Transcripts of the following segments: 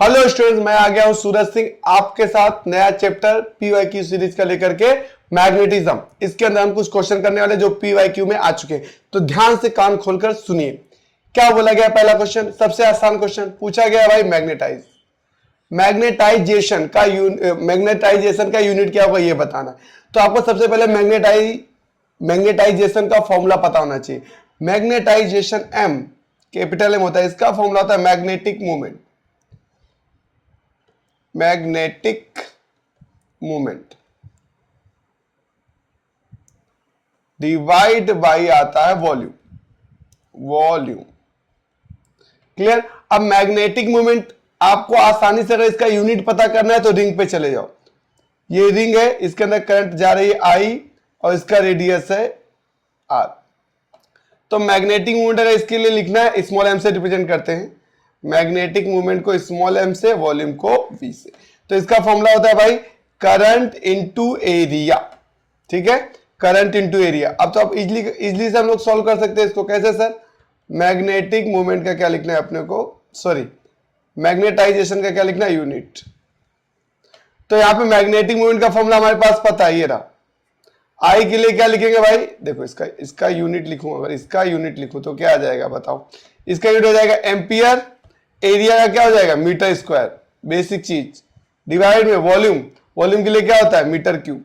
Hello students, मैं आ गया हूं सूरज सिंह आपके साथ नया चैप्टर पीवाईक्यू सीरीज का लेकर के मैग्नेटिज्म। इसके अंदर हम कुछ क्वेश्चन करने वाले जो पीवाईक्यू में आ चुके हैं, तो ध्यान से कान खोलकर सुनिए। क्या बोला गया? पहला क्वेश्चन, सबसे आसान क्वेश्चन पूछा गया भाई, मैग्नेटाइजेशन का यूनिट क्या होगा ये बताना। तो आपको सबसे पहले मैग्नेटाइजेशन का फॉर्मूला पता होना चाहिए। मैग्नेटाइजेशन एम कैपिटल एम होता है, इसका फॉर्मूला होता है मैग्नेटिक मोमेंट डिवाइड बाई आता है वॉल्यूम। क्लियर? अब मैग्नेटिक मोमेंट आपको आसानी से अगर इसका यूनिट पता करना है तो रिंग पे चले जाओ। ये रिंग है, इसके अंदर करंट जा रही है आई और इसका रेडियस है आर। तो मैग्नेटिक मोमेंट अगर इसके लिए लिखना है, स्मॉल एम से रिप्रेजेंट करते हैं मैग्नेटिक मूवमेंट को, स्मॉल एम से, वॉल्यूम को वी से। तो इसका फॉर्मूला होता है भाई करंट इनटू एरिया। ठीक है, करंट इनटू एरिया। अब तो आप इजली से हम लोग सॉल्व कर सकते हैं इसको। कैसे सर? मैग्नेटिक मूवमेंट का क्या लिखना है अपने को, सॉरी मैग्नेटाइजेशन का क्या लिखना है, यूनिट। तो यहां पे मैग्नेटिक मूवमेंट का फॉर्मूला हमारे पास पता है, ये रहा। आई के लिए क्या लिखेंगे भाई? देखो इसका यूनिट लिखूं, अगर इसका यूनिट लिखूं तो क्या आ जाएगा बताओ? इसका यूनिट हो जाएगा एम्पियर, एरिया का क्या हो जाएगा मीटर स्क्वायर, बेसिक चीज, डिवाइड में वॉल्यूम के लिए क्या होता है मीटर क्यूब।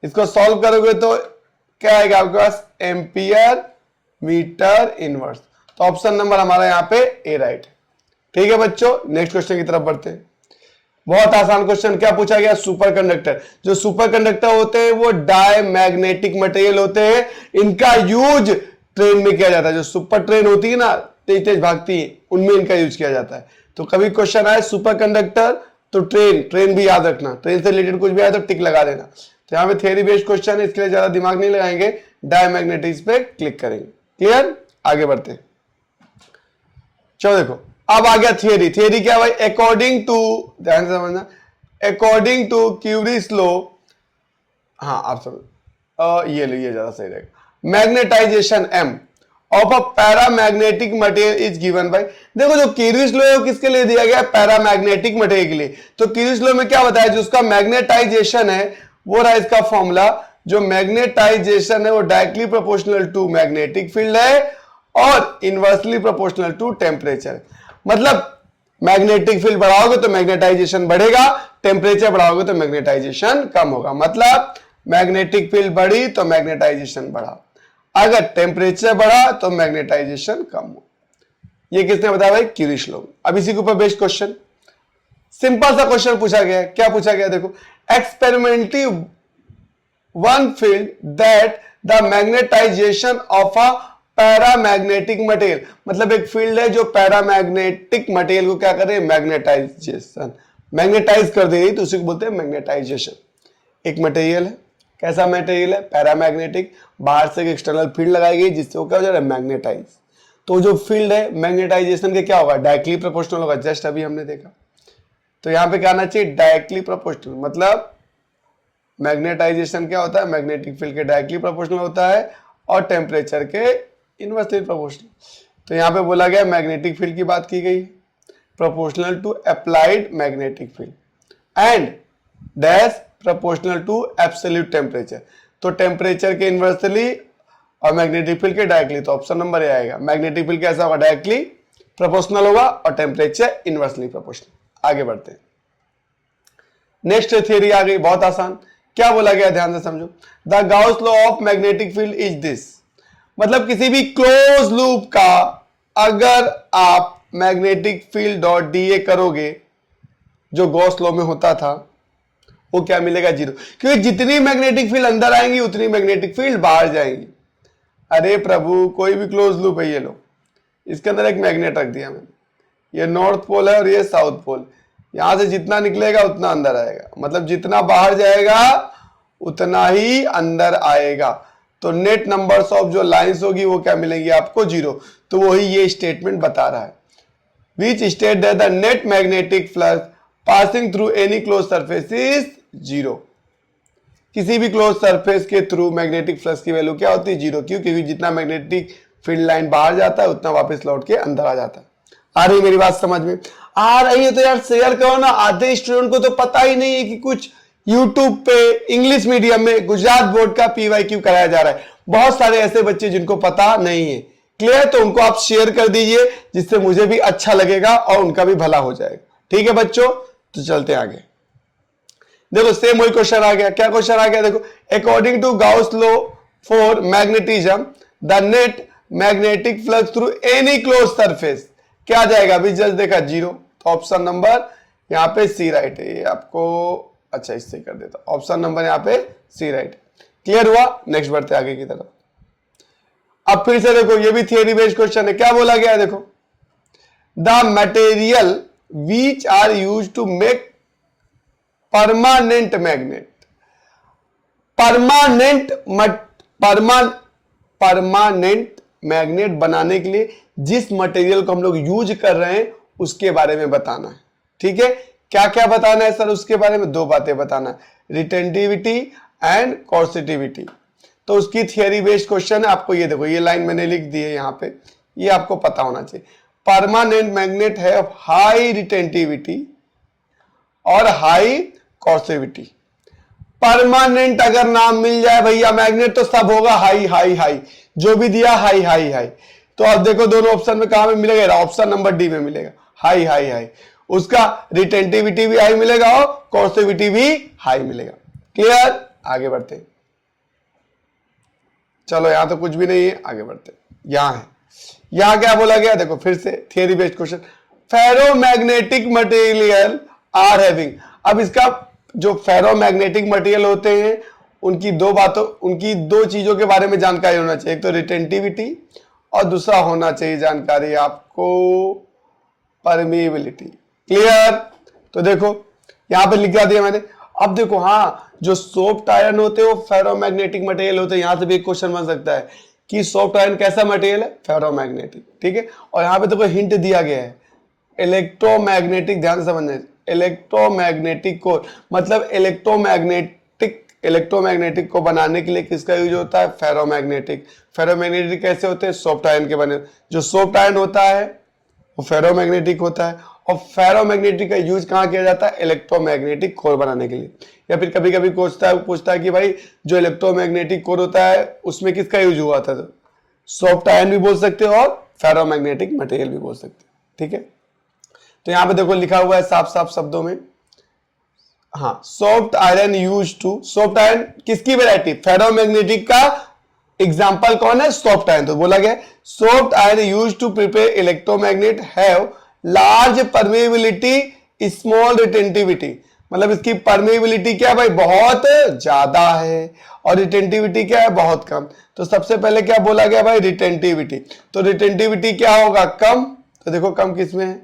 इसको सॉल्व करोगे तो क्या आएगा आपके पास? Ampere metre inverse. तो ऑप्शन नंबर हमारा यहाँ पे ए राइट है। ठीक है बच्चों, नेक्स्ट क्वेश्चन की तरफ बढ़ते हैं। बहुत आसान क्वेश्चन। क्या पूछा गया? Super conductor. जो सुपर कंडक्टर होते हैं वो डायमैग्नेटिक मटेरियल होते हैं, इनका यूज ट्रेन में किया जाता है। जो सुपर ट्रेन होती है ना, तेज तेज भागती है, उनमें इनका यूज किया जाता है। तो कभी क्वेश्चन आए सुपर कंडक्टर तो ट्रेन भी याद रखना, ट्रेन से रिलेटेड कुछ भी आए तो टिक लगा देना। तो यहाँ पे थ्योरी बेस्ड क्वेश्चन है, इसके लिए ज्यादा दिमाग नहीं लगाएंगे, डायमैग्नेटिक्स पे क्लिक करेंगे। क्लियर? आगे बढ़ते हैं। चलो देखो, अब आ गया थियरी क्या भाई? अकॉर्डिंग टू, ध्यान से समझना, अकॉर्डिंग टू क्यूरीज लॉ, हाँ आप समझ, ये ज्यादा सही रहेगा। Magnetization M of a paramagnetic material is given by, देखो जो क्यूरीज लॉ है किसके लिए दिया गया? पैरामैग्नेटिक मटेरियल के लिए। तो क्यूरीज लॉ में क्या बताया? जो उसका मैग्नेटाइजेशन है वो रहा इसका फॉर्मूला। जो मैग्नेटाइजेशन है वो directly proportional to magnetic field है और इनवर्सली प्रोपोर्शनल टू टेम्परेचर। मतलब मैग्नेटिक फील्ड बढ़ाओगे तो मैग्नेटाइजेशन बढ़ेगा, टेम्परेचर बढ़ाओगे तो मैग्नेटाइजेशन कम होगा। मतलब मैग्नेटिक फील्ड बढ़ी तो मैग्नेटाइजेशन बढ़ा, अगर टेम्परेचर बढ़ा तो मैग्नेटाइजेशन कम हो। ये किसने बताया भाई? Curies law. अब इसी के ऊपर बेस्ड क्वेश्चन, सिंपल सा क्वेश्चन पूछा गया है। क्या पूछा गया? देखो, experimentally one field that the magnetization of a paramagnetic material, मतलब एक फील्ड है जो पैरामैग्नेटिक मटेरियल को क्या कर रही है? मैग्नेटाइज कर दे रही, तो उसी को बोलते हैं मैग्नेटाइजेशन। एक मटेरियल है, कैसा मटेरियल है? पैरामैग्नेटिक। बाहर से एक एक्सटर्नल फील्ड लगाई गई जिससे वो क्या हो जा रहा है? मैग्नेटाइज। तो जो फील्ड है मैग्नेटाइजेशन के क्या होगा? डायरेक्टली प्रोपोर्शनल होगा, जस्ट अभी हमने देखा। तो यहां पे क्या आना चाहिए? Directly proportional. मतलब मैग्नेटाइजेशन क्या होता है? मैग्नेटिक फील्ड के डायरेक्टली प्रोपोर्शनल होता है और टेम्परेचर के इनवर्सली प्रोपोर्शनल। तो यहां पे बोला गया मैग्नेटिक फील्ड की बात की गई, proportional to applied magnetic field and dash proportional to absolute temperature. तो टेम्परेचर के इनवर्सली और मैग्नेटिक फील्ड के डायरेक्टली। तो ऑप्शन नंबर ए आएगा। मैग्नेटिक फील्ड कैसा होगा? डायरेक्टली प्रोपोर्शनल होगा और टेम्परेचर इनवर्सली प्रोपोर्शनल। आगे बढ़ते हैं। नेक्स्ट थ्योरी आ गई, बहुत आसान। क्या बोला गया? ध्यान से समझो। The Gauss law of magnetic field is this, मतलब किसी भी क्लोज लूप का अगर आप मैग्नेटिक फील्ड डॉट डी करोगे, जो गॉस लॉ में होता था, वो क्या मिलेगा? जीरो। क्योंकि जितनी मैग्नेटिक फील्ड अंदर आएंगी उतनी मैग्नेटिक फील्ड बाहर जाएंगी। अरे प्रभु, कोई भी क्लोज लूप है, ये लो, इसके अंदर एक मैग्नेट रख दिया मैंने, ये नॉर्थ पोल है और ये साउथ पोल। यहां से जितना निकलेगा उतना अंदर आएगा, मतलब जितना बाहर जाएगा उतना ही अंदर आएगा। तो नेट नंबर्स ऑफ जो लाइंस होगी वो क्या मिलेंगी आपको? जीरो। तो वही ये स्टेटमेंट बता रहा है, which state that the net magnetic flux passing through any close surface is zero. किसी भी क्लोज सरफेस के थ्रू मैग्नेटिक फ्लक्स की वैल्यू क्या होती है? जीरो। क्यों? क्योंकि जितना मैग्नेटिक फील्ड लाइन बाहर जाता है उतना वापस लौट के अंदर आ जाता है। आ रही मेरी बात समझ में? आ रही है तो यार शेयर करो ना, आधे स्टूडेंट को तो पता ही नहीं है कि कुछ यूट्यूब पे इंग्लिश मीडियम में गुजरात बोर्ड का पीवाईक्यू कराया जा रहा है। बहुत सारे ऐसे बच्चे जिनको पता नहीं है। क्लियर? तो उनको आप शेयर कर दीजिए, जिससे मुझे भी अच्छा लगेगा और उनका भी भला हो जाएगा। ठीक है बच्चों, तो चलते आगे। देखो सेम वही क्वेश्चन आ गया। क्या क्वेश्चन आ गया? देखो, according to Gauss law for magnetism the net magnetic flux through any close surface क्या आ जाएगा? अभी जस्ट देखा 0, तो ऑप्शन नंबर यहां पे सी राइट है। ये आपको अच्छा इससे कर देता, ऑप्शन नंबर यहां पे सी राइट। क्लियर हुआ? नेक्स्ट बढ़ते आगे की तरफ। अब फिर से देखो, ये भी थियरी बेस्ड क्वेश्चन है। क्या बोला गया है? देखो, the material which are use to make permanent magnet, permanent magnet बनाने के लिए जिस मटेरियल को हम लोग यूज कर रहे हैं उसके बारे में बताना है। ठीक है? क्या क्या बताना है सर? उसके बारे में 2 बातें बताना है, रिटेंटिविटी एंड कॉर्सिटिविटी। तो उसकी थियरी बेस्ड क्वेश्चन है। आपको ये देखो, ये लाइन मैंने लिख दी है यहां पे, ये आपको पता होना चाहिए। परमानेंट मैग्नेट है हाई रिटेंटिविटी और हाई कॉर्सिविटी। परमानेंट अगर नाम मिल जाए भैया मैग्नेट तो सब होगा हाई हाई हाई, जो भी दिया हाई हाई हाई। तो अब देखो दोनों ऑप्शन में कहां में मिलेगा? ऑप्शन नंबर डी में मिलेगा, हाई हाई हाई। उसका रिटेंटिविटी भी हाई मिलेगा और कॉर्सिविटी भी हाई मिलेगा। क्लियर? आगे बढ़ते हैं। चलो यहां तो कुछ भी नहीं है, आगे बढ़ते हैं। यहां है, यहां क्या बोला गया? देखो फिर से theory based question, ferromagnetic material are having. अब इसका जो फेरोमैग्नेटिक मटेरियल होते हैं उनकी 2 चीजों के बारे में जानकारी होना चाहिए। एक तो रिटेंटिविटी और दूसरा होना चाहिए जानकारी आपको परमिएबिलिटी। क्लियर? तो देखो यहां पे लिखा दिया मैंने। अब देखो, हाँ, जो सॉफ्ट आयरन होते हैं वो फेरोमैग्नेटिक मटेरियल होते हैं। यहां से भी एक क्वेश्चन बन सकता है कि सॉफ्ट आयरन कैसा मटेरियल है? फेरोमैग्नेटिक। ठीक है? और यहां पे देखो हिंट दिया गया है इलेक्ट्रोमैग्नेटिक, ध्यान से समझना। इलेक्ट्रोमैग्नेटिक कोर मतलब इलेक्ट्रोमैग्नेटिक को बनाने के लिए किसका यूज होता है? फेरोमैग्नेटिक। फेरोमैग्नेटिक कैसे होते हैं? सॉफ्ट आयरन के बने। जो सॉफ्ट आयरन होता है वो फेरोमैग्नेटिक होता है, और फेरोमैग्नेटिक का यूज कहां किया जाता है? इलेक्ट्रोमैग्नेटिक कोर बनाने के लिए। या फिर कभी कभी पूछता है कि भाई जो इलेक्ट्रोमैग्नेटिक कोर होता है उसमें किसका यूज हुआ था? तो सॉफ्ट आयरन भी बोल सकते हो और फेरोमैग्नेटिक मटेरियल भी बोल सकते हो। ठीक है? तो यहां पे देखो लिखा हुआ है साफ साफ शब्दों में, हाँ, soft iron use to, soft iron किसकी वैरायटी? फेरोमैग्नेटिक का एग्जांपल कौन है? Soft iron. तो बोला गया soft iron use to prepare electromagnet have large permeability small retentivity. मतलब इसकी परमेबिलिटी क्या है भाई? बहुत ज्यादा है, और रिटेंटिविटी क्या है? बहुत कम। तो सबसे पहले क्या बोला गया भाई? रिटेंटिविटी। तो रिटेंटिविटी क्या होगा? कम। तो देखो कम किसमें है?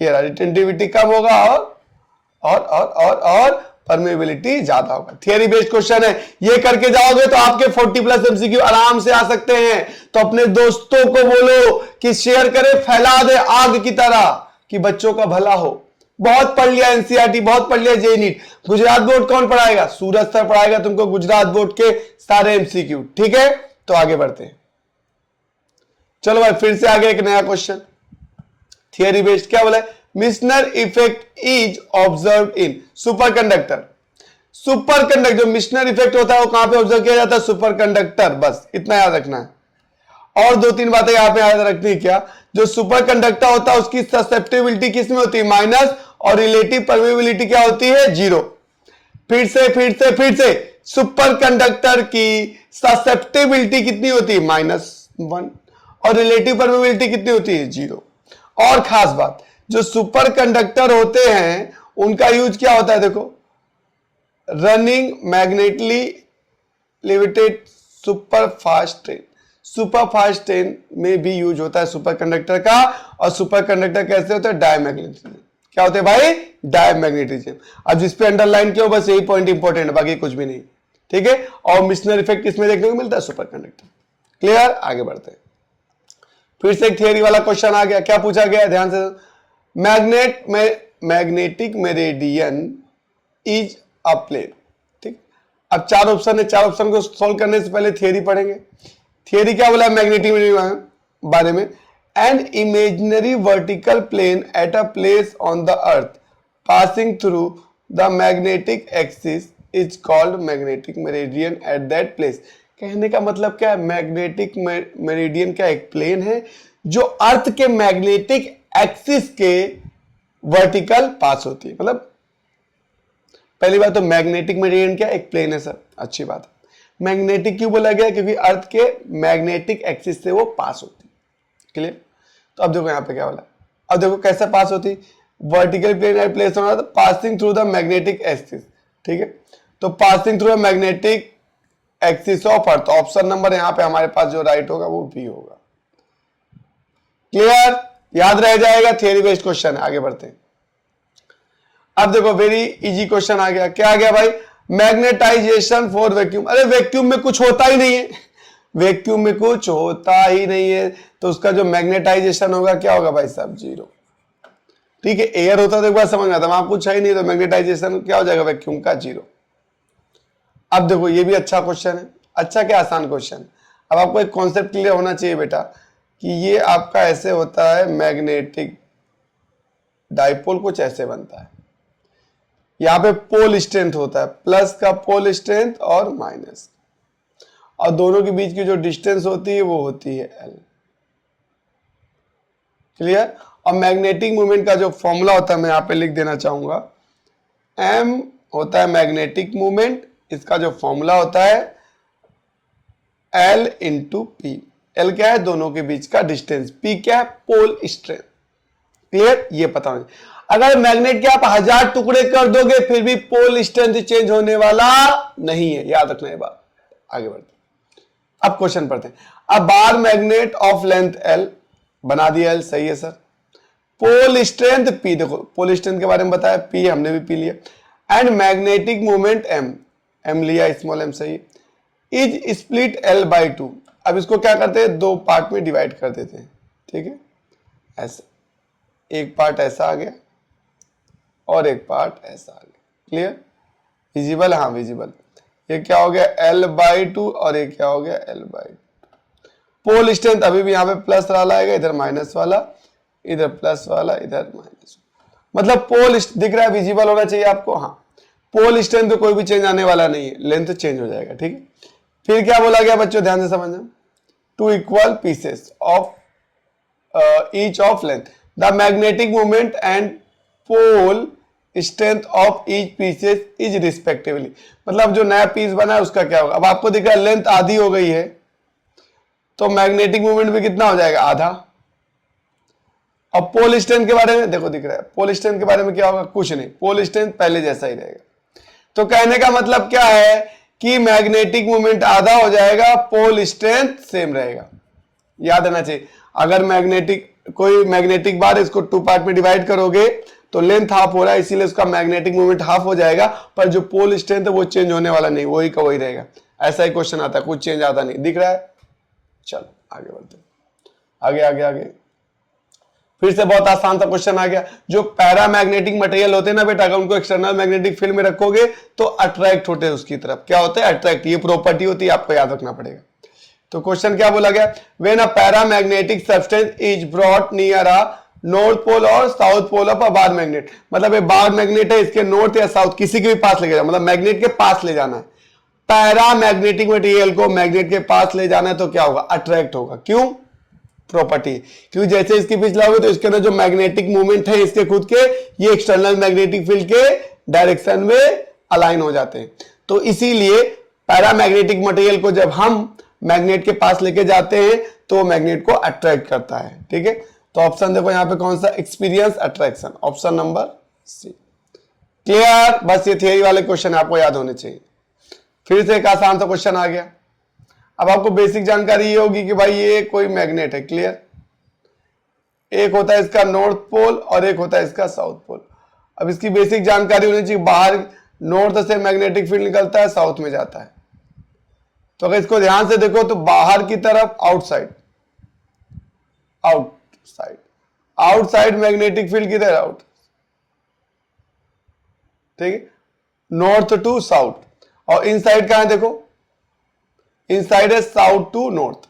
ये रहा, रिटेंटिविटी कम होगा और परमेबिलिटी ज्यादा होगा। थियरी बेस्ड क्वेश्चन है, ये करके जाओगे तो आपके 40+ एमसीक्यू आराम से आ सकते हैं। तो अपने दोस्तों को बोलो कि शेयर करें, फैला दे आग की तरह, कि बच्चों का भला हो। बहुत पढ़ लिया एनसीईआरटी, बहुत पढ़ लिया जेईई नीट। गुजरात बोर्ड कौन पढ़ाएगा? सूरज सर पढ़ाएगा तुमको गुजरात बोर्ड के सारे एमसीक्यू। ठीक है? तो आगे बढ़ते हैं। चलो भाई फिर से आगे एक नया क्वेश्चन थियरी बेस्ड। क्या बोला है? Meissner effect is observe in superconductor. Superconductor, जो मिशनर इफेक्ट होता है वो कहां पे ऑब्जर्व किया जाता है? सुपरकंडक्टर। बस इतना याद रखना है। और 2-3 बातें यहां पे याद रखनी है। क्या? जो सुपरकंडक्टर होता है उसकी ससेप्टिबिलिटी किसमें होती है? माइनस। और रिलेटिव परमेबिलिटी क्या होती है? 0। फिर से सुपरकंडक्टर की ससेप्टिबिलिटी कितनी होती है? -1। और रिलेटिव परमेबिलिटी कितनी होती है? 0। और खास बात, जो सुपर कंडक्टर होते हैं उनका यूज क्या होता है? देखो, running magnetically limited super fast train. Super fast train में भी यूज होता है सुपर कंडक्टर का। और सुपर कंडक्टर कैसे होते हैं? डायमैग्नेटिज्म। क्या होते हैं भाई? डायमैग्नेटिज्म। अब जिस पे अंडरलाइन किया बस यही पॉइंट इंपॉर्टेंट है, बाकी कुछ भी नहीं। ठीक है? और मिशनर इफेक्ट किसमें देखने को मिलता है? Super conductor. क्लियर? आगे बढ़ते हैं। फिर से एक थियरी वाला क्वेश्चन आ गया। क्या पूछा गया? ध्यान से, magnetic meridian is a plane. ठीक, अब 4 ऑप्शन है, 4 ऑप्शन को सॉल्व करने से पहले थियरी पढ़ेंगे। थियरी क्या बोला मैग्नेटिक मेरिडियन बारे में? an imaginary vertical plane at a place on the earth passing through the magnetic axis is called magnetic meridian at that place। कहने का मतलब क्या है, मैग्नेटिक मेरिडियन क्या एक प्लेन है जो अर्थ के मैग्नेटिक एक्सिस के वर्टिकल पास होती है। मतलब पहली बात तो मैग्नेटिक मेरिडियन क्या एक प्लेन है सर, अच्छी बात है। मैग्नेटिक क्यों बोला गया, क्योंकि अर्थ के मैग्नेटिक एक्सिस से वो पास होती है। क्लियर। तो अब देखो यहां पे क्या बोला, अब देखो कैसे पास होती, वर्टिकल प्लेन एट प्लेस होना, तो passing through the magnetic axis. ठीक है, तो passing through the magnetic axis of earth, option number यहां पे हमारे पास जो राइट होगा वो बी होगा। क्लियर, याद रह जाएगा, थियरी बेस्ड क्वेश्चन है। आगे बढ़ते हैं। अब देखो वेरी इजी क्वेश्चन आ गया, क्या आ गया भाई, मैग्नेटाइजेशन फॉर वैक्यूम। अरे वैक्यूम में कुछ होता ही नहीं है, वैक्यूम में कुछ होता ही नहीं है, तो उसका जो मैग्नेटाइजेशन होगा क्या होगा भाई साहब, जीरो। ठीक है, एयर होता तो एक बार समझ में आता, वहां कुछ है ही नहीं, तो मैग्नेटाइजेशन क्या हो जाएगा वैक्यूम का, जीरो। अब देखो ये भी अच्छा क्वेश्चन है, अच्छा क्या आसान क्वेश्चन। अब आपको एक कॉन्सेप्ट क्लियर होना चाहिए बेटा कि ये आपका ऐसे होता है, मैग्नेटिक डाइपोल कुछ ऐसे बनता है, यहां पे पोल स्ट्रेंथ होता है, प्लस का पोल स्ट्रेंथ और माइनस, और दोनों के बीच की जो डिस्टेंस होती है वो होती है एल। क्लियर। और मैग्नेटिक मूवमेंट का जो फॉर्मूला होता है मैं यहां पे लिख देना चाहूंगा, एम होता है मैग्नेटिक मूवमेंट, इसका जो फॉर्मूला होता है एल इंटू पी। एल क्या है, दोनों के बीच का डिस्टेंस, पी क्या है, पोल स्ट्रेंथ। क्लियर, ये पता होना। अगर मैग्नेट के आप 1000 टुकड़े कर दोगे फिर भी पोल स्ट्रेंथ चेंज होने वाला नहीं है, याद रखना ये बात। आगे बढ़ते, अब क्वेश्चन पढ़ते हैं। अब bar magnet of length L, बना दिया एल, सही है सर। पोल स्ट्रेंथ पी, देखो पोल स्ट्रेंथ के बारे में बताया, पी हमने भी पी लिया, and magnetic movement M, M लिया स्मॉल एम, सही। Is split L by 2। अब इसको क्या करते हैं, दो पार्ट में डिवाइड कर देते हैं। ठीक है, ऐसा एक पार्ट ऐसा आ गया और एक पार्ट ऐसा आ गया। क्लियर, विजिबल, हाँ विजिबल। ये क्या हो गया, एल बाई 2 और ये क्या हो गया, एल बाई 2। पोल स्ट्रेंथ अभी भी यहाँ पे प्लस वाला आएगा, इधर माइनस वाला, इधर प्लस वाला, इधर माइनस। मतलब पोल दिख रहा है, विजिबल होना चाहिए आपको। हाँ, पोल स्ट्रेंथ तो कोई भी चेंज आने वाला नहीं है, लेंथ चेंज हो जाएगा। ठीक है, फिर क्या बोला गया बच्चों, ध्यान से समझना, two equal pieces of each of length, the magnetic movement and pole strength of each pieces is respectively. मतलब जो नया पीस बना है उसका क्या होगा। अब आपको दिख रहा है लेंथ आधी हो गई है, तो मैग्नेटिक मूवमेंट भी कितना हो जाएगा, आधा। और पोल स्ट्रेंथ के बारे में देखो, दिख रहा है पोल स्ट्रेंथ के बारे में क्या होगा, कुछ नहीं, पोल स्ट्रेंथ पहले जैसा ही रहेगा। तो कहने का मतलब क्या है कि मैग्नेटिक मूवमेंट आधा हो जाएगा, पोल स्ट्रेंथ सेम रहेगा। याद रहना चाहिए, अगर मैग्नेटिक कोई मैग्नेटिक बार, इसको 2 पार्ट में डिवाइड करोगे तो लेंथ हाफ हो रहा है, इसीलिए उसका मैग्नेटिक मूवमेंट हाफ हो जाएगा, पर जो पोल स्ट्रेंथ है वो चेंज होने वाला नहीं, वही का वही रहेगा। ऐसा ही क्वेश्चन आता है, कुछ चेंज आता नहीं, दिख रहा है। चलो आगे बढ़ते, आगे आगे आगे। फिर से बहुत आसान सा क्वेश्चन आ गया, जो पैरामैग्नेटिक मटेरियल होते हैं ना बेटा, अगर उनको एक्सटर्नल मैग्नेटिक फील्ड में रखोगे तो अट्रैक्ट होते हैं उसकी तरफ। क्या होते हैं, अट्रैक्ट, ये प्रॉपर्टी होती है, आपको याद रखना पड़ेगा। तो क्वेश्चन क्या बोला गया, when a paramagnetic substance is brought near a north pole और south pole of a bar magnet. मतलब ये बार मैग्नेट है, इसके नॉर्थ या साउथ किसी के भी पास लेके जाना, मतलब मैग्नेट के पास ले जाना है। पैरामैग्नेटिक मटेरियल को मैग्नेट के पास ले जाना है तो क्या होगा, अट्रैक्ट होगा। क्यों, प्रॉपर्टी, क्योंकि जैसे इसके बीच लाओगे तो इसके अंदर जो मैग्नेटिक मूवमेंट है इसके खुद के, ये एक्सटर्नल मैग्नेटिक फील्ड के डायरेक्शन में अलाइन हो जाते हैं। तो इसीलिए पैरामैग्नेटिक मटेरियल को जब हम मैग्नेट के पास लेके जाते हैं तो मैग्नेट को अट्रैक्ट करता है। ठीक है, तो ऑप्शन देखो यहां पे कौन सा, experience attraction, option number C. Clear, बस ये थियरी वाले क्वेश्चन आपको याद होने चाहिए। फिर से एक आसान सा क्वेश्चन आ गया। अब आपको बेसिक जानकारी ये होगी कि भाई ये कोई मैग्नेट है। क्लियर, एक होता है इसका नॉर्थ पोल और एक होता है इसका साउथ पोल। अब इसकी बेसिक जानकारी होनी चाहिए, बाहर नॉर्थ से मैग्नेटिक फील्ड निकलता है, साउथ में जाता है। तो अगर इसको ध्यान से देखो तो बाहर की तरफ outside, outside, outside magnetic field किधर, आउट। ठीक है, नॉर्थ टू साउथ। और इनसाइड कहां है, देखो इनसाइड है साउथ टू नॉर्थ।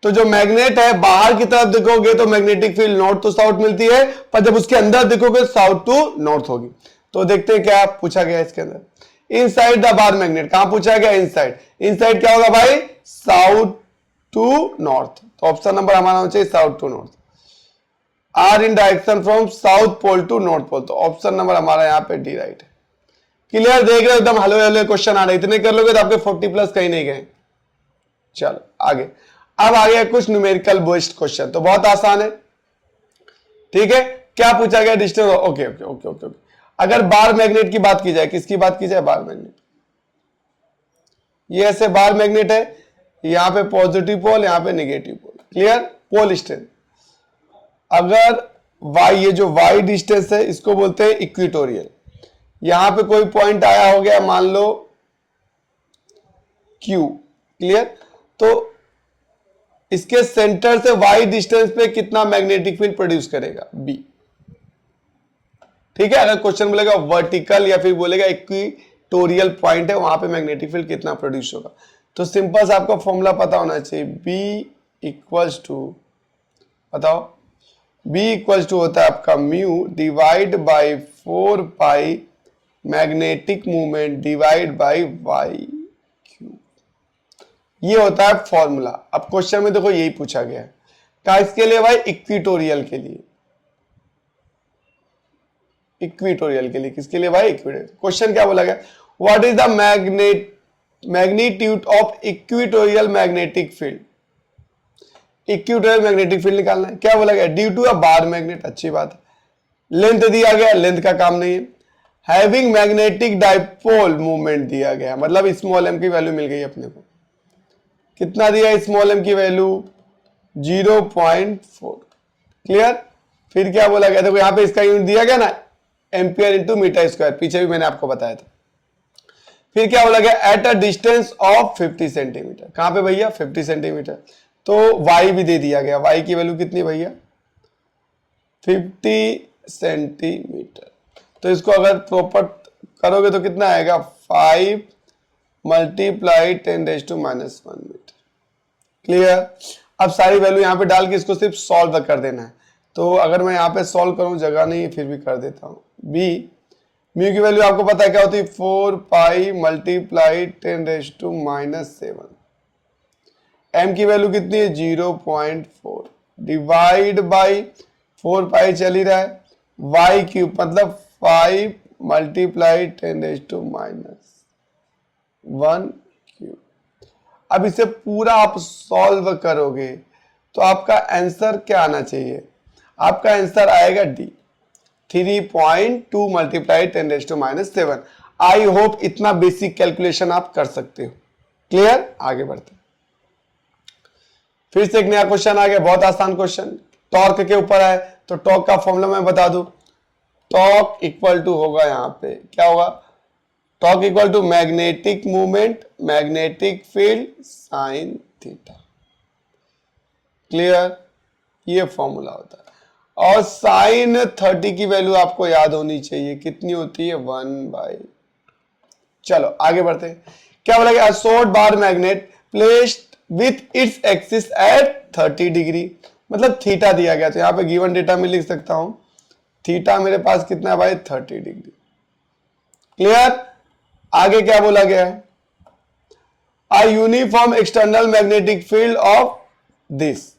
तो जो मैग्नेट है बाहर की तरफ देखोगे तो magnetic field north to south मिलती है, पर जब उसके अंदर देखोगे साउथ टू नॉर्थ होगी। तो देखते हैं क्या पूछा गया इसके अंदर। इनसाइड द बार मैग्नेट, कहां पूछा गया? इनसाइड। इनसाइड क्या होगा भाई? South to north. तो ऑप्शन नंबर हमारा होना चाहिए south to north. Are in direction from south pole to north pole, तो ऑप्शन नंबर हमारा यहां पे डी राइट है। क्लियर? देख रहे हो एकदम हलवे हलवे क्वेश्चन आ रहे, इतने कर लोगे तो आपके 40 प्लस कहीं नहीं गए। चलो आगे। अब आ गया कुछ न्यूमेरिकल बेस्ड क्वेश्चन, तो बहुत आसान है। ठीक है, क्या पूछा गया? Distance. Okay okay okay okay. अगर बार मैग्नेट की बात की जाए, किसकी बात की जाए? Bar magnet. ये ऐसे बार मैग्नेट है, यहां पे पॉजिटिव पोल, यहां पे negative pole. Clear? Pole strength. अगर वाई, ये जो वाई डिस्टेंस है इसको बोलते हैं इक्विटोरियल। यहां पे कोई पॉइंट आया हो गया, मान लो Q। क्लियर? तो इसके सेंटर से वाई डिस्टेंस पे कितना मैग्नेटिक फील्ड प्रोड्यूस करेगा? B। ठीक है, अगर क्वेश्चन बोलेगा वर्टिकल या फिर बोलेगा इक्विटोरियल पॉइंट है, वहां पे मैग्नेटिक फील्ड कितना प्रोड्यूस होगा, तो सिंपल सा आपको फॉर्मूला पता होना चाहिए। B इक्वल्स टू, बताओ, B इक्वल्स टू होता है आपका mu divide by 4 pi magnetic movement divide by Y Q. ये होता है फॉर्मूला। अब क्वेश्चन में देखो यही पूछा गया है, क्या इसके लिए भाई? इक्विटोरियल के लिए। इक्विटोरियल के लिए, किसके लिए भाई? इक्विटोरियल। क्वेश्चन क्या बोला गया? What is the magnitude of equatorial magnetic field. Equatorial magnetic field निकालना है। क्या बोला गया? Due to a bar magnet. अच्छी बात है। लेंथ दिया गया, लेंथ का काम नहीं है। हैविंग मैग्नेटिक डाइपोल मूवमेंट दिया गया, मतलब स्मॉल एम की वैल्यू मिल गई अपने को। कितना दिया स्मॉल एम की वैल्यू? 0.4। क्लियर? फिर क्या बोला गया? देखो यहां पे इसका यूनिट दिया गया ना, एम्पियर इंटू मीटर स्क्वायर, पीछे भी मैंने आपको बताया था। फिर क्या बोला गया? At a distance of 50 centimetre. कहां पे भैया? 50 सेंटीमीटर। तो y भी दे दिया गया, y की वैल्यू कितनी भैया? 50 सेंटीमीटर। तो इसको अगर प्रॉपर करोगे तो कितना आएगा? 5 मल्टीप्लाई 10⁻⁻1 मीटर। क्लियर? अब सारी वैल्यू यहां पे डाल के इसको सिर्फ सॉल्व कर देना है। तो अगर मैं यहां पे सॉल्व करूं, जगह नहीं है फिर भी कर देता हूं। बी म्यू की वैल्यू आपको पता है क्या होती है? 4 पाई मल्टीप्लाई 10⁻⁻7। एम की वैल्यू कितनी है? 0.4 डिवाइड बाई 4 पाई चल ही रहा है, वाई क्यूब मतलब 5 मल्टीप्लाई 10⁻1 क्यूब। अब इसे पूरा आप सॉल्व करोगे तो आपका आंसर क्या आना चाहिए? आपका आंसर आएगा डी, 3.2 मल्टीप्लाई 10⁻7। आई होप इतना बेसिक कैलकुलेशन आप कर सकते हो। क्लियर? आगे बढ़ते हैं। फिर से एक नया क्वेश्चन आ गया, बहुत आसान क्वेश्चन, टॉर्क के ऊपर है। तो टॉर्क का फॉर्मूला मैं बता दूं, टॉर्क इक्वल टू होगा, यहां पे क्या होगा? Torque equal to magnetic movement magnetic field sine theta. Clear? ये फॉर्मूला होता है। और साइन 30 की वैल्यू आपको याद होनी चाहिए, कितनी होती है? 1/। चलो आगे बढ़ते हैं। क्या बोला गया? Short bar magnet placed with its axis at 30 degree, मतलब थीटा दिया गया। तो यहां पे गिवन डेटा में लिख सकता हूं, थीटा मेरे पास कितना है भाई? 30 डिग्री। क्लियर? आगे क्या बोला गया है? A uniform external magnetic field of this.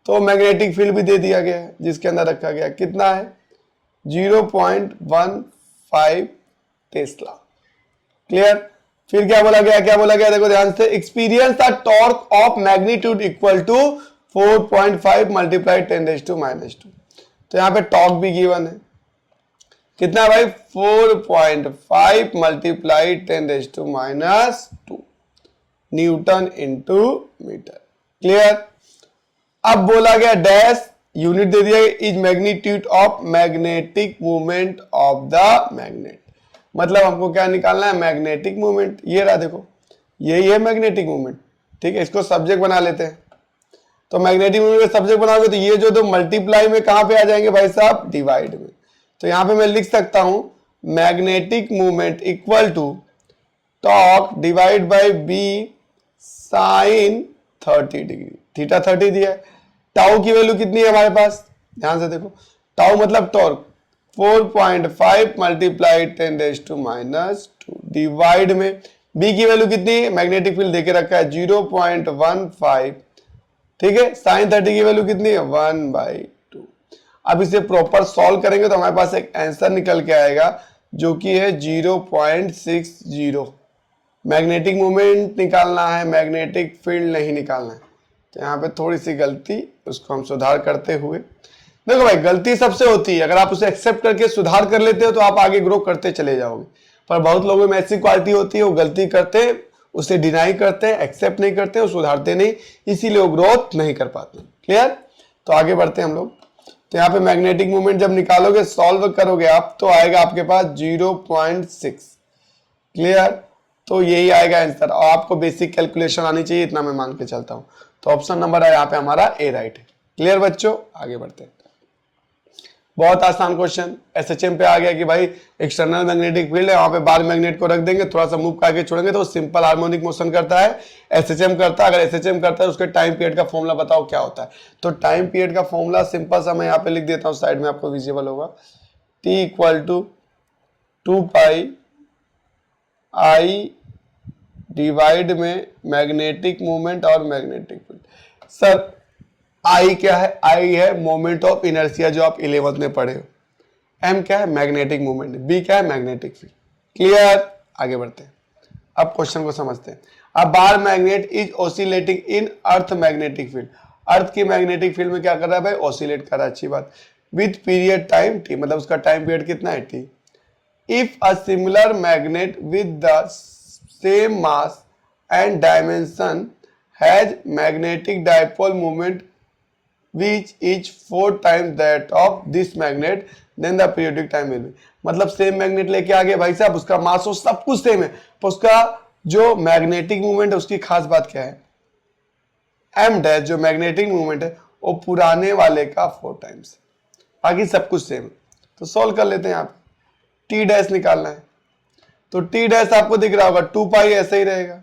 तो मैग्नेटिक फील्ड भी दे दिया गया है, जिसके अंदर रखा गया कितना है? 0.15 टेस्ला। क्लियर? फिर क्या बोला गया? क्या बोला गया? देखो ध्यान से, experience the torque of magnitude equal to 4.5 multiply 10⁻²। तो यहां पे टॉर्क भी गिवन है, कितना भाई? 4.5 multiply 10⁻² newton into metre. Clear? अब बोला गया डैश, यूनिट दे दिया गया, is magnitude of magnetic movement of the magnet. मतलब हमको क्या निकालना है? Magnetic movement. ये रहा, देखो यही है मैग्नेटिक मूवमेंट। ठीक है, इसको सब्जेक्ट बना लेते हैं। तो मैग्नेटिक मूवमेंट का सब्जेक्ट बनाओगे तो ये जो दो मल्टीप्लाई में कहां पे आ जाएंगे भाई साहब? डिवाइड में। तो यहां पे मैं लिख सकता हूं magnetic movement equal to torque divide by B sine 30 degree. Theta 30 दिया है। टाउ की वैल्यू कितनी है हमारे पास, ध्यान से देखो, टाउ मतलब टॉर्क 4.5 मल्टीप्लाई 10⁻⁻², डिवाइड में बी की वैल्यू कितनी है, मैग्नेटिक फील्ड देके रखा है 0.15, ठीक है। साइन 30 की वैल्यू कितनी है 1/2। अब इसे प्रॉपर सॉल्व करेंगे तो हमारे पास एक आंसर निकल के आएगा जो कि है 0.60। मैग्नेटिक मोमेंट निकालना है, मैग्नेटिक फील्ड नहीं निकालना है। तो यहाँ पे थोड़ी सी गलती, उसको हम सुधार करते हुए, देखो भाई गलती सबसे होती है, अगर आप उसे एक्सेप्ट करके सुधार कर लेते हो तो आप आगे ग्रो करते चले जाओगे। पर बहुत लोगों में ऐसी क्वालिटी होती है, वो गलती करते हैं, उसे डिनाई करते हैं, एक्सेप्ट नहीं करते, वो सुधारते नहीं, इसीलिए वो ग्रोथ नहीं कर पाते। क्लियर? तो आगे बढ़ते हैं हम लोग। तो यहाँ पे मैग्नेटिक मोमेंट जब निकालोगे, सॉल्व करोगे आप, तो आएगा आपके पास 0.6। क्लियर? तो यही आएगा आंसर, और आपको बेसिक कैलकुलेशन आनी चाहिए, इतना मैं मान के चलता हूं। तो ऑप्शन नंबर है यहाँ पे हमारा ए राइट है। क्लियर बच्चों? आगे बढ़ते हैं। बहुत आसान क्वेश्चन, एसएचएम पे आ गया कि भाई एक्सटर्नल मैग्नेटिक फील्ड है, वहां पे बार मैग्नेट को रख देंगे, थोड़ा सा मूव करके छोड़ेंगे तो सिंपल हार्मोनिक मोशन करता है, एसएचएम करता है। अगर एसएचएम करता है उसके टाइम पीरियड का फॉर्मूला बताओ क्या होता है। तो टाइम पीरियड का फॉर्मूला सिंपल सा मैं यहाँ पे लिख देता हूँ, साइड में आपको विजिबल होगा, T = 2π I डिवाइड में मैग्नेटिक मोमेंट और मैग्नेटिक फील्ड। सर आई क्या है, आई है मोमेंट ऑफ इनर्शिया जो आप 11th में पढ़े हो, एम क्या है मैग्नेटिक मोमेंट, बी क्या है मैग्नेटिक फील्ड। क्लियर? आगे बढ़ते हैं, अब क्वेश्चन को समझते हैं। अब bar magnet is oscillating in earth magnetic field, earth की मैग्नेटिक फील्ड में क्या कर रहा है भाई, ऑसिलेट कर रहा है, अच्छी बात। विथ पीरियड टाइम टी, मतलब उसका टाइम पीरियड कितना है T. If a similar magnet with the same mass and dimension has magnetic dipole moment which is 4 times that of this magnet, then the periodic time will be। मतलब same magnet लेके आ गए भाई साहब, उसका मास हो सब कुछ सेम है, पर उसका जो मैग्नेटिक मूवमेंट है उसकी खास बात क्या है, एम डैश जो मैग्नेटिक मूवमेंट है वो पुराने वाले का 4 टाइम्स, बाकी सब कुछ सेम है। तो सॉल्व कर लेते हैं, यहाँ पे टी डैश निकालना है, तो टी डैश आपको दिख रहा होगा 2π ऐसे ही रहेगा,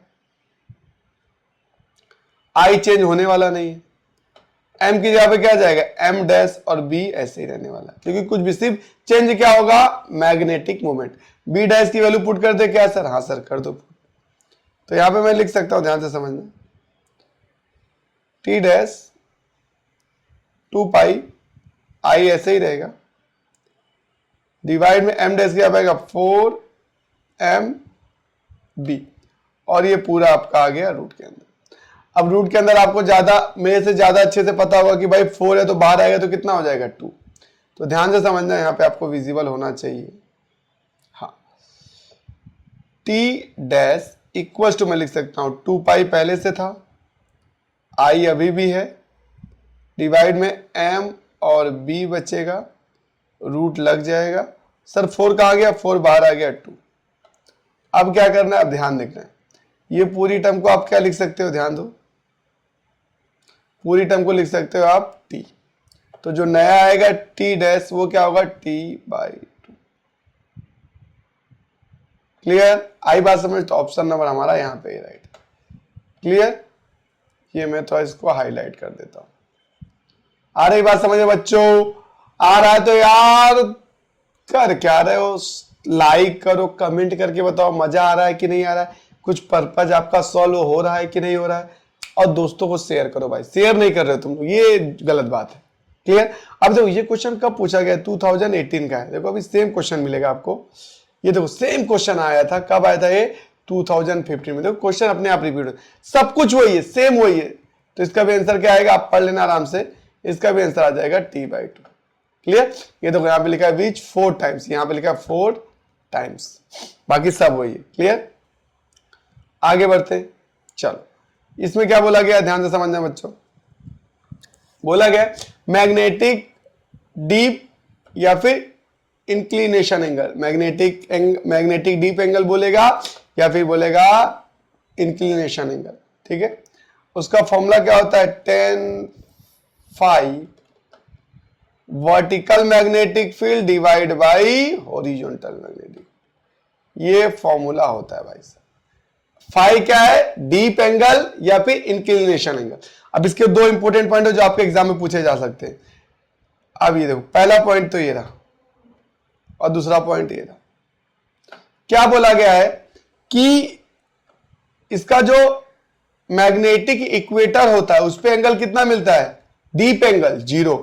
आई चेंज होने वाला नहीं है। एम की जगह पे क्या जाएगा, एम डैश, और बी ऐसे ही रहने वाला, क्योंकि कुछ भी सिर्फ चेंज क्या होगा, मैग्नेटिक मोमेंट। बी डैश की वैल्यू पुट कर दे क्या सर, हाँ सर कर दो पुट। तो यहां पे मैं लिख सकता हूं, ध्यान से समझना, टी डैश 2π आई ऐसे ही रहेगा, डिवाइड में एम डैश क्या पाएगा 4m बी, और ये पूरा आपका आ गया रूट के अंदर। अब रूट के अंदर आपको ज्यादा, मेरे से ज्यादा अच्छे से पता होगा कि भाई 4 है तो बाहर आएगा तो कितना हो जाएगा 2। तो ध्यान से समझना, यहाँ पे आपको विजिबल होना चाहिए। हाँ, टी डैश इक्वल टू मैं लिख सकता हूं 2π पहले से था, आई अभी भी है, डिवाइड में एम और बी बचेगा, रूट लग जाएगा। सर 4 कहाँ गया, 4 बाहर आ गया 2। अब क्या करना है, अब ध्यान देखना है, ये पूरी टर्म को आप क्या लिख सकते हो, ध्यान दो, पूरी टर्म को लिख सकते हो आप टी। तो जो नया आएगा टी डैश वो क्या होगा, T/2। क्लियर? आई बात समझ? तो ऑप्शन नंबर हमारा यहाँ पे राइट। क्लियर? ये मैं तो इसको हाईलाइट कर देता हूं। आ रही बात समझे बच्चों? आ रहा है तो यार कर क्या रहे हो, लाइक करो, कमेंट करके बताओ मजा आ रहा है कि नहीं आ रहा है, कुछ पर्पज आपका सॉल्व हो रहा है कि नहीं हो रहा है, और दोस्तों को शेयर करो भाई, शेयर नहीं कर रहे हो तुम लोग, ये गलत बात है। क्लियर? अब देखो ये क्वेश्चन कब पूछा गया, 2018 का है। देखो अभी सेम क्वेश्चन मिलेगा आपको, ये देखो सेम क्वेश्चन आया था, कब आया था ये 2015 में। देखो क्वेश्चन अपने आप रिपीट, सब कुछ वही है, सेम वही है। तो इसका भी आंसर क्या आएगा, आप पढ़ लेना आराम से, इसका भी आंसर आ जाएगा T/2। क्लियर? ये देखो यहाँ पे लिखा है विच 4 टाइम्स, यहाँ पे लिखा है 4 टाइम्स, बाकी सब वही है। क्लियर? आगे बढ़ते, चलो इसमें क्या बोला गया, ध्यान से समझना बच्चों। बोला गया मैग्नेटिक डीप या फिर inclination angle, magnetic deep angle बोलेगा या फिर बोलेगा इंक्लिनेशन एंगल। ठीक है, उसका फॉर्मूला क्या होता है, tan phi vertical magnetic field divide by horizontal magnetic, ये फॉर्मूला होता है भाई साहब। फाई क्या है, डीप एंगल या फिर इंक्लिनेशन एंगल। अब इसके दो इंपॉर्टेंट पॉइंट है जो आपके एग्जाम में पूछे जा सकते हैं। अब ये देखो, पहला पॉइंट तो ये रहा और दूसरा पॉइंट ये रहा। क्या बोला गया है कि इसका जो मैग्नेटिक इक्वेटर होता है उस पे एंगल कितना मिलता है, डीप एंगल 0,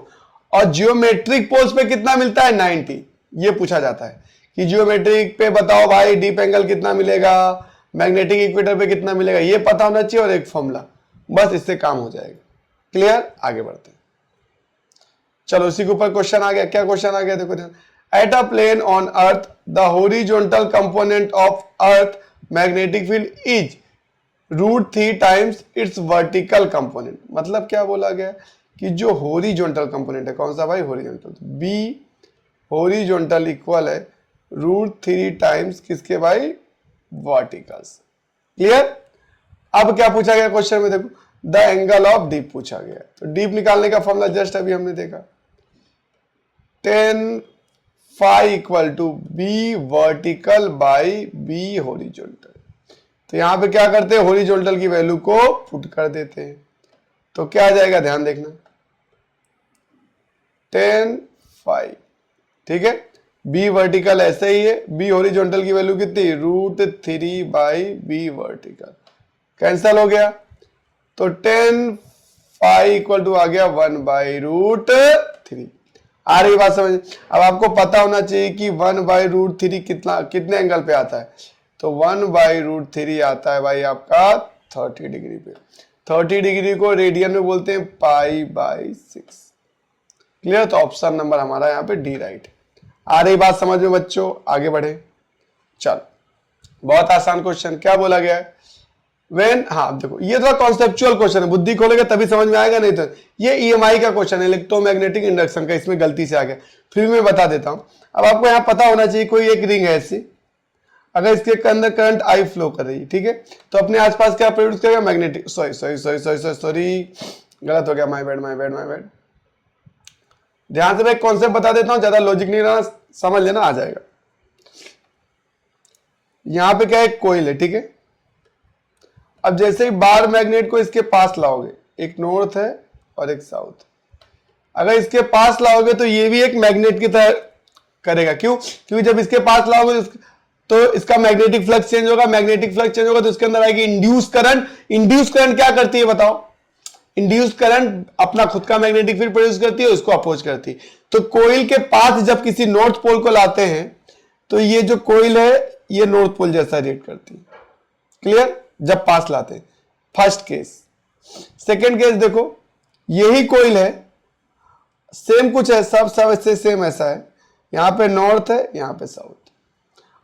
और जियोमेट्रिक पोल्स पे कितना मिलता है 90। ये पूछा जाता है कि जियोमेट्रिक पे बताओ भाई डीप एंगल कितना मिलेगा, मैग्नेटिक इक्वेटर पे कितना मिलेगा, ये पता होना चाहिए और एक फॉर्मूला, बस इससे काम हो जाएगा। क्लियर, आगे बढ़ते हैं। चलो इसी के ऊपर क्वेश्चन आ गया। क्या क्वेश्चन आ गया देखो ध्यान। At a plane on earth the horizontal component of earth magnetic field is √3 times its vertical component. मतलब क्या बोला गया कि जो हॉरिजॉन्टल कंपोनेंट है, कौन सा भाई, हॉरिजॉन्टल, बी हॉरिजॉन्टल इक्वल है √3 टाइम्स किसके भाई, वर्टिकल्स। क्लियर। अब क्या पूछा गया क्वेश्चन में देखो, द एंगल ऑफ डीप पूछा गया। तो डीप निकालने का फॉर्मूला जस्ट अभी हमने देखा, tan phi equal to B vertical by B horizontal. तो यहां पे क्या करते हैं, हॉरिजॉन्टल की वैल्यू को पुट कर देते हैं। तो क्या आ जाएगा, ध्यान देखना, tan phi, ठीक है, बी वर्टिकल ऐसे ही है, बी हॉरिजॉन्टल की वैल्यू कितनी, √3 बाई बी वर्टिकल, कैंसल हो गया। तो tan phi इक्वल टू आ गया 1 बाई √3। आ रही बात समझ। अब आपको पता होना चाहिए कि 1 बाई √3 कितने एंगल पे आता है, तो 1 बाई √3 आता है भाई आपका 30 डिग्री पे। 30 डिग्री को रेडियन में बोलते हैं π/6। क्लियर। तो ऑप्शन नंबर हमारा यहाँ पे डी राइट। आ रही बात समझ में बच्चों, आगे बढ़े। चल बहुत आसान क्वेश्चन, क्या बोला गया है, वेन, हाँ देखो ये थोड़ा कॉन्सेप्चुअल क्वेश्चन है, बुद्धि खोलेगा तभी समझ में आएगा, नहीं तो ये ईएमआई का क्वेश्चन है, इलेक्ट्रोमैग्नेटिक इंडक्शन का, इसमें गलती से आ गया, फिर मैं बता देता हूं। अब आपको यहाँ पता होना चाहिए, कोई एक रिंग है ऐसी, अगर इसके अंदर करंट आई फ्लो कर रही है, ठीक है, तो अपने आसपास क्या प्रोड्यूस करेगा, मैग्नेटिक, सॉरी गलत हो गया, माय बैड। ध्यान से मैं कॉन्सेप्ट बता देता हूं, ज्यादा लॉजिक नहीं रहना, समझ लेना, आ जाएगा। यहां पे क्या है, कोइल है, ठीक है। अब जैसे ही बार मैग्नेट को इसके पास लाओगे, एक नॉर्थ है और एक साउथ, अगर इसके पास लाओगे तो ये भी एक मैग्नेट की तरह करेगा। क्यों, क्योंकि जब इसके पास लाओगे तो इसका मैग्नेटिक फ्लक्स चेंज होगा, मैग्नेटिक फ्लक्स चेंज होगा तो इसके अंदर आएगी इंड्यूस करंट। इंड्यूस करंट क्या करती है बताओ, इंड्यूस करंट अपना खुद का मैग्नेटिक फील्ड प्रोड्यूस करती है, उसको अपोज करती है। तो कोइल के पास जब किसी नॉर्थ पोल को लाते हैं तो ये जो कोइल है ये नॉर्थ पोल जैसा रिएक्ट करती है। क्लियर, जब पास लाते हैं, फर्स्ट केस। सेकेंड केस देखो, यही कोइल है, सेम कुछ है, सब इससे सेम ऐसा है, यहां पे नॉर्थ है, यहां पे साउथ।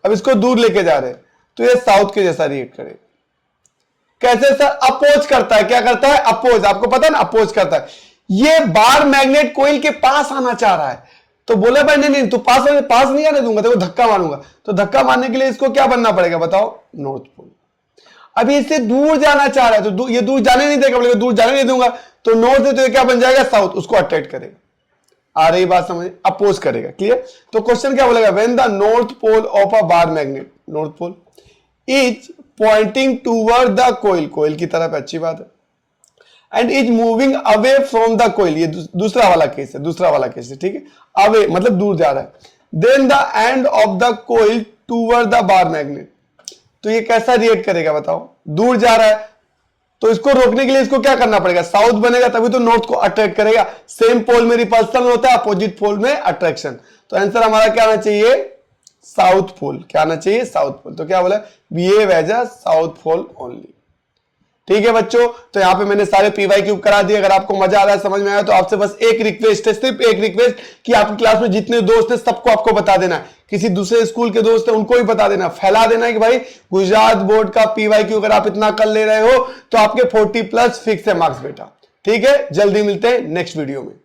अब इसको दूर लेके जा रहे हैं तो ये साउथ के जैसा रिएक्ट करेगा। कैसे सर, अपोज करता है, क्या करता है, अपोज, आपको पता है ना, अपोज करता है। ये बार मैग्नेट कोइल के पास आना चाह रहा है, तो बोले भाई नहीं तू पास नहीं आने दूंगा, देखो धक्का मारूंगा। तो धक्का मारने के लिए इसको क्या बनना पड़ेगा बताओ, नॉर्थ पोल। अभी इससे दूर जाना चाह रहा है तो ये दूर जाने नहीं देगा, बोलेगा दूर जाने नहीं दूंगा, तो नॉर्थ है तो ये क्या बन जाएगा, साउथ, उसको अट्रैक्ट करेगा। आ रही बात समझ, अपोज करेगा। क्लियर। तो क्वेश्चन क्या बोलेगा, when the north pole of a bar magnet, north pole is pointing toward the coil, coil की तरफ, अच्छी बात है, and is moving away from the coil, ये दूसरा वाला केस है, ठीक है, अवे मतलब दूर जा रहा है, then the end of the coil toward the bar magnet, तो ये कैसा रिएक्ट करेगा बताओ, दूर जा रहा है, तो इसको रोकने के लिए इसको क्या करना पड़ेगा, साउथ बनेगा तभी तो नॉर्थ को अट्रैक्ट करेगा। सेम पोल में रिपल्सन होता है, अपोजिट पोल में अट्रैक्शन। तो आंसर हमारा क्या आना चाहिए, साउथ पोल। क्या आना चाहिए, साउथ पोल। तो क्या बोला, behave as a south pole only. ठीक है बच्चों, तो यहां पे मैंने सारे पीवाई क्यूब करा दिए। अगर आपको मजा आ रहा है, समझ में आया, तो आपसे बस एक रिक्वेस्ट है, सिर्फ एक रिक्वेस्ट, कि आपकी क्लास में जितने दोस्त हैं सबको आपको बता देना है, किसी दूसरे स्कूल के दोस्त हैं उनको भी बता देना, फैला देना है कि भाई गुजरात बोर्ड का पीवाई क्यू अगर आप इतना कर ले रहे हो तो आपके 40+ फिक्स है मार्क्स बेटा। ठीक है, जल्दी मिलते हैं नेक्स्ट वीडियो में।